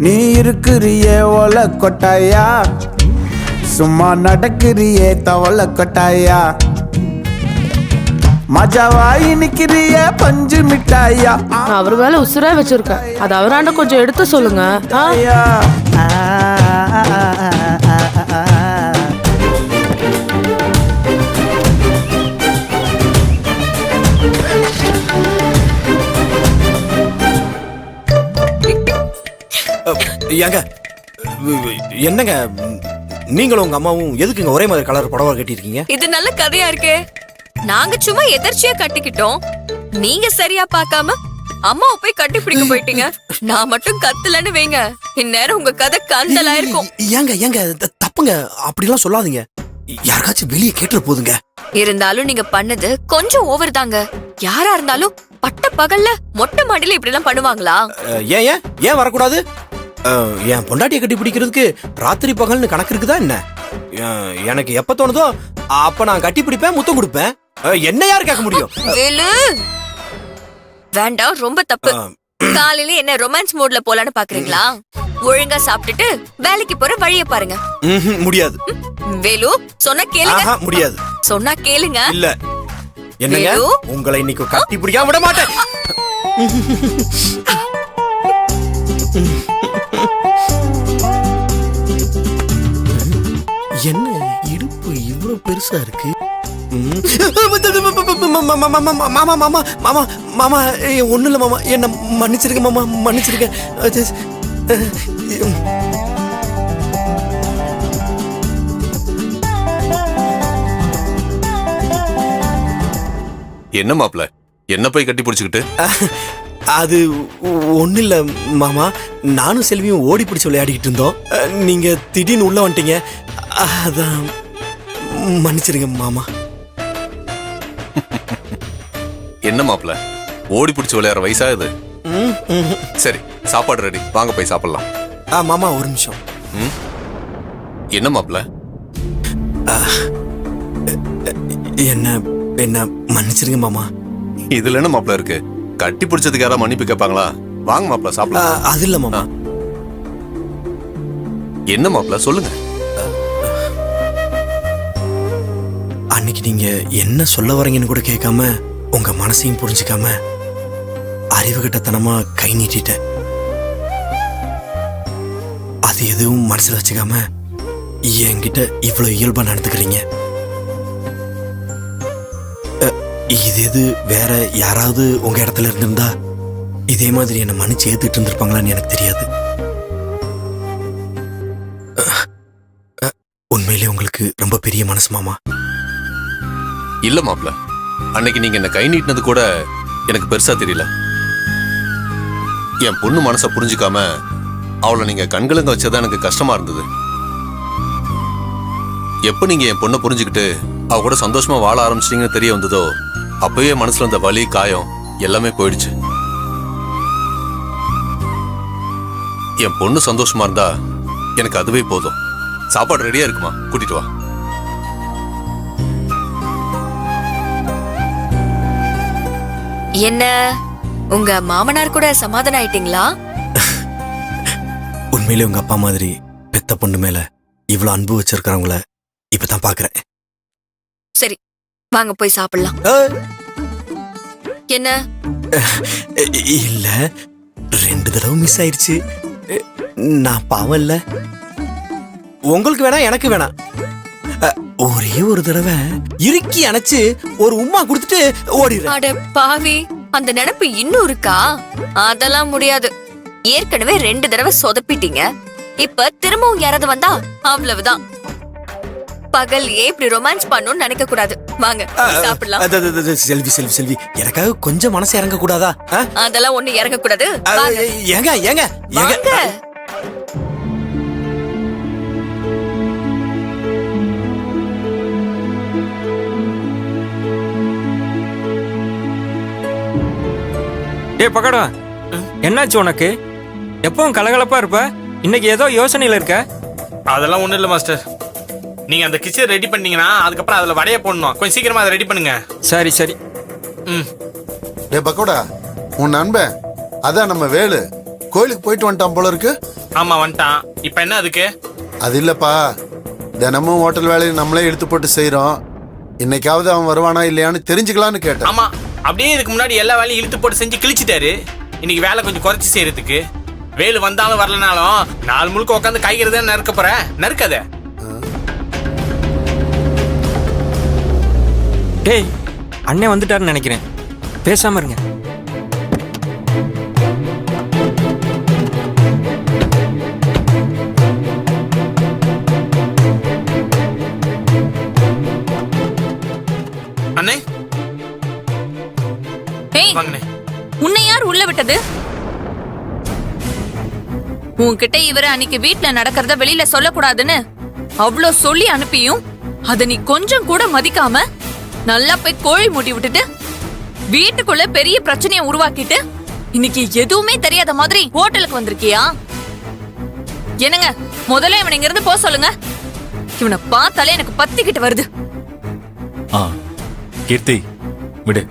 நீ இருக்கிறியே ஓல கொட்டாயா, சும்மா நடக்கிறியே தவள கொட்டாயா, மஜாவாயி நிக்கிறிய பஞ்சு மிட்டாயா. நான் அவர் வேலை உசுரா வச்சிருக்கேன். அது அவராண்ட கொஞ்சம் எடுத்து சொல்லுங்க. ஏங்க என்னங்க நீங்களும் உங்க அம்மாவும் எதுக்குங்க ஒரே மாதிரி கலர் புடவை கட்டிருக்கீங்க? இது நல்ல கதையா இருக்கே. நாங்க சும்மா எதர்ச்சியா கட்டிக்கிட்டோம். நீங்க சரியா பார்க்காம அம்மாவை போய் கட்டி பிடிக்க போயிட்டீங்க. நான் மட்டும் கத்தலன்னு வைங்க, இந்நேரம் உங்க கதை கந்தலா இருக்கும். ஏங்க ஏங்க தப்புங்க, அப்படிலாம் சொல்லாதீங்க. யாருக்காச்சும் வெளியே கேட்டுற போதுங்க. இருந்தாலும் நீங்க பண்ணது கொஞ்சம் ஓவர் தாங்க. யாரா இருந்தாலும் பட்ட பகல்ல மொட்டை மாடியில இப்படி எல்லாம் பண்ணுவாங்களா? ஏன் ஏன் ஏன் வரக்கூடாது? என் பொண்டாட்டியை கட்டி பிடிக்கிறதுக்கு ராத்திரி பகல்னு கணக்கு இருக்குதா என்ன? எனக்கு எப்ப தோணுதோ அப்ப நான் கட்டி பிடிப்பேன், முத்தம் கொடுப்பேன். என்ன யாரு கேட்க முடியும்? வேண்டாம், ரொம்ப தப்பு. காலையில என்ன ரொமான்ஸ் மூட்ல போலான்னு பாக்குறீங்களா? ஒழுங்கா சாப்பிட்டுட்டு வேலைக்கு போற வழிய பாருங்க. முடியாது வேலு, சொன்னா கேளுங்க. முடியாது, சொன்னா கேளுங்க. இல்ல என்னங்க, உங்களை இன்னைக்கு கட்டி பிடிக்காம விட மாட்டேன். என்ன இடுப்பு இவ்வளவு பெருசா இருக்கு? மாமா மாமா மாமா மாமா ஒண்ணு இல்ல மாமா, என்ன மன்னிச்சிருக்க மாமா, மன்னிச்சிருக்க. என்ன மாப்ள, என்ன போய் கட்டி பிடிச்சுக்கிட்டு? அது ஒண்ணு இல்ல மாமா, நானும் செல்வியும் ஓடி பிடிச்சு விளையாடிக்கிட்டு இருந்தோம். நீங்க திடீர்னு உள்ள வந்துட்டீங்க, அதான் மன்னிச்சிருங்க மாமா. என்ன மாப்ள, ஓடி பிடிச்சு விளையாடுற வயசா இது? சரி, சாப்பாடு ரெடி, வாங்க போய் சாப்பிடலாம். மாமா ஒரு நிமிஷம். என்ன மாப்ள? என்ன என்ன மன்னிச்சிருங்க மாமா. இதுல என்ன மாப்ள இருக்கு? கட்டி பிடிச்சதுக்கு யாராவது மன்னிப்பு கேட்பாங்களா? வாங்க மாப்ள சாப்பிடலாம். அது இல்ல மாமா. என்ன மாப்ள சொல்லுங்க. அன்னைக்கு நீங்க என்ன சொல்ல வரீங்கன்னு கூட கேட்காம, உங்க மனசையும் புரிஞ்சுக்காம அறிவு கட்டத்தனமா கை நீட்டிட்ட. அது எதுவும் மனசுல வச்சுக்காம என்கிட்ட இவ்வளவு இயல்பா நடந்துக்கிறீங்க. இது எது வேற யாராவது உங்க இடத்துல இருந்திருந்தா இதே மாதிரி என்ன மன்னிச்சு ஏத்துட்டு இருந்திருப்பாங்களான்னு எனக்கு தெரியாது. உண்மையிலே உங்களுக்கு ரொம்ப பெரிய மனசு மாமா. இல்ல மாப்ள, அன்னைக்கு நீங்க என்ன கை நீட்டினது கூட எனக்கு பெருசா தெரியல. என் பொண்ணு மனசை புரிஞ்சுக்காம அவளை நீங்க கண்களுங்க வச்சதான் எனக்கு கஷ்டமா இருந்தது. எப்ப நீங்க என் பொண்ணை புரிஞ்சுக்கிட்டு அவ கூட சந்தோஷமா வாழ ஆரம்பிச்சிட்டீங்கன்னு தெரிய வந்ததோ, அப்பவே மனசுல இருந்த வலி காயம் எல்லாமே போயிடுச்சு. என் பொண்ணு சந்தோஷமா இருந்தா எனக்கு அதுவே போதும். சாப்பாடு ரெடியா இருக்குமா? கூட்டிட்டு வா. என்ன உங்க மாமனார் கூட சமாதானம் ஆயிட்டீங்களா? உண்மையிலே உங்க அப்பா மாதிரி பெத்த பொண்ணு மேல இவ்வளவு அன்பு வச்சிருக்கிறவங்கள இப்பதான் பாக்குறேன். சரி, வாங்க போய் சாப்பிடலாம். என்ன? இல்ல, 2 தடவை மிஸ் ஆயிடுச்சு. நான் பாவம் இல்ல. உங்களுக்கு வேணா எனக்கு வேணாம், ஒரே ஒரு தடவை இறுக்கி அணைச்சு ஒரு உம்மா கொடுத்துட்டு ஓடிடுறேன். அட பாவி, அந்த நினைப்பு இன்னும் இருக்கா? அதெல்லாம் முடியாது. ஏற்கனவே 2 தடவை சொதப்பிட்டீங்க. இப்ப திரும்பவும் யாராவது வந்தா அவ்வளவுதான். பகல் இப்படி ரொமான்ஸ் பண்ணணும்னு நினைக்க கூடாது. வாங்க சாப்பிடலாம். செல்வி செல்வி செல்வி, எனக்காக கொஞ்சம் மனசு இறங்க கூடாதா? அதெல்லாம் ஒண்ணு இறங்க கூடாது. ஏங்க ஏங்க ஏங்க, ஏ பக்கடா, என்னாச்சு உனக்கு? எப்பவும் கலகலப்பா இருப்ப, இன்னைக்கு ஏதோ யோசனையில இருக்க? அதெல்லாம் ஒண்ணும் இல்ல மாஸ்டர். நீங்க அந்த கிச்சன் ரெடி பண்ணீங்கன்னா அதுக்கப்புறம் அதுல வடைய போடணும். கொஞ்சம் சீக்கிரமா அதை ரெடி பண்ணுங்க. சரி சரி. டே பக்கோடா, உன் நண்பன் அதான் நம்ம வேலு கோயிலுக்கு போயிட்டு வந்துட்டான் போல இருக்கு. ஆமா வந்துட்டான். இப்ப என்ன அதுக்கு? அது இல்லப்பா, தினமும் ஹோட்டல் வேலையை நம்மளே எடுத்து போட்டு செய்றோம். இன்னைக்காவது அவன் வருவானா இல்லையான்னு தெரிஞ்சுக்கலான்னு கேட்டேன். ஆமா, அப்படியே இதுக்கு முன்னாடி எல்லா வேலையும் இழுத்து போட்டு செஞ்சு கிழிச்சிட்டாரு. இன்னைக்கு வேலை கொஞ்சம் குறைச்சி செய்யறதுக்கு. வேலு வந்தாலும் வரலனாலும் நாள் முழுக்க உட்காந்து காய்கறத நறுக்க போற, நறுக்காத. டேய், அண்ணன் வந்துட்டாருன்னு நினைக்கிறேன். பேசாம இருங்க. அண்ணே ஏய், வாங்கண்ணே. உன்னை யார் உள்ள விட்டது? உன்கிட்ட இவரு அன்னைக்கு வீட்ல நடக்கிறத வெளியில சொல்லக்கூடாதுன்னு அவ்ளோ சொல்லி அனுப்பியும் அத நீ கொஞ்சம் கூட மதிக்காம நல்லா போய் கோழி மூட்டி விட்டுட்டு வீட்டுக்குள்ள பெரிய பிரச்சனையை உருவாக்கிட்டு இன்னைக்கு எதுவுமே தெரியாத மாதிரி ஹோட்டலுக்கு வந்திருக்கியா? என்னங்க, முதல்ல இவனை இங்க இருந்து போக சொல்லுங்க. இவனை பார்த்தாலே எனக்கு பத்திக்கிட்டு வருது. கீர்த்தி விடு.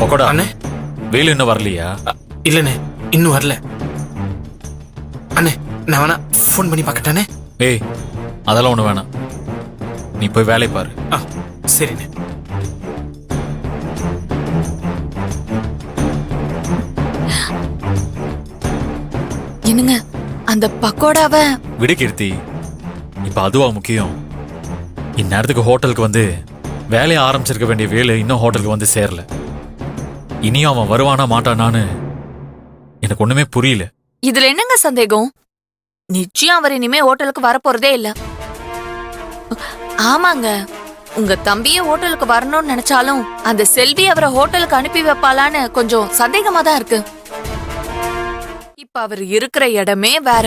பக்கோடா, அண்ணே வேலு இன்னும் வரலையா? இல்லண்ணே, இன்னும் வரல. அண்ணே நான் வேணா ஃபோன் பண்ணி பார்க்கட்டானே? ஏய், அதெல்லாம் ஒண்ணு வேணாம். நீ போய் வேலையை பாரு. சரிண்ணே. என்னங்க, அந்த பக்கோடாவை விடு கீர்த்தி. இப்ப அதுவா முக்கியம்? இந்நேரத்துக்கு ஹோட்டலுக்கு வந்து வேலையை ஆரம்பிச்சிருக்க வேண்டிய வேலை இன்னும் ஹோட்டலுக்கு வந்து சேரல. இனியும் அவன் வருவானா மாட்டானான்னு எனக்கு ஒண்ணுமே புரியல. இதுல என்னங்க சந்தேகம்? நிச்சயம் அவர் இனிமே ஹோட்டலுக்கு வரப்போறதே இல்ல. ஆமாங்க, உங்க தம்பியே ஹோட்டலுக்கு வரணும்னு நினைச்சாலும் அந்த செல்வி அவரை ஹோட்டலுக்கு அனுப்பி வைப்பாளான்னு கொஞ்சம் சந்தேகமா தான் இருக்கு. இப்ப அவர் இருக்கிற இடமே வேற.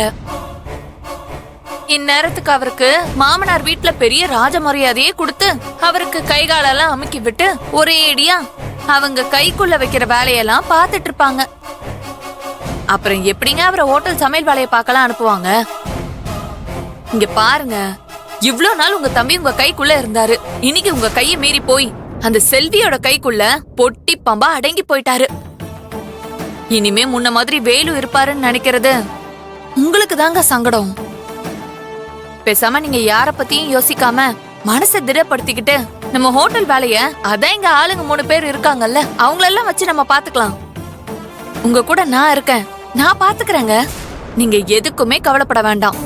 இந்நேரத்துக்கு அவருக்கு மாமனார் வீட்டுல பெரிய ராஜ மரியாதையே கொடுத்து அவருக்கு கை காலெல்லாம் அமுக்கி விட்டு ஒரே அடியா அவங்க கைக்குள்ள வைக்கிற வேலையெல்லாம் பாத்துட்டு இருப்பாங்க. அப்புறம் எப்படிங்க அவரை ஹோட்டல் சமையல் வேலையை பார்க்கலாம் அனுப்புவாங்க? இங்க பாருங்க, இவ்ளோ நாள் உங்க தம்பி உங்க கைக்குள்ள இருந்தாரு. இன்னைக்கு உங்க கையை மீறி போய் அந்த செல்வியோட கைக்குள்ள பொட்டி பம்பா அடங்கி போயிட்டாரு. இனிமே முன்ன மாதிரி வேலு இருப்பாருன்னு நினைக்கிறது உங்களுக்கு தாங்க சங்கடம். பேசாம நீங்க யார பத்தியும் யோசிக்காம மனசை திடப்படுத்திக்கிட்டு நம்ம ஹோட்டல் வேலைய, அதான் இங்க ஆளுங்க 3 பேர் இருக்காங்கல்ல, அவங்களெல்லாம் வச்சு நம்ம பாத்துக்கலாம். உங்க கூட நான் இருக்கேன், நான் பாத்துக்கிறேங்க. நீங்க எதுக்குமே கவலைப்பட வேண்டாம்.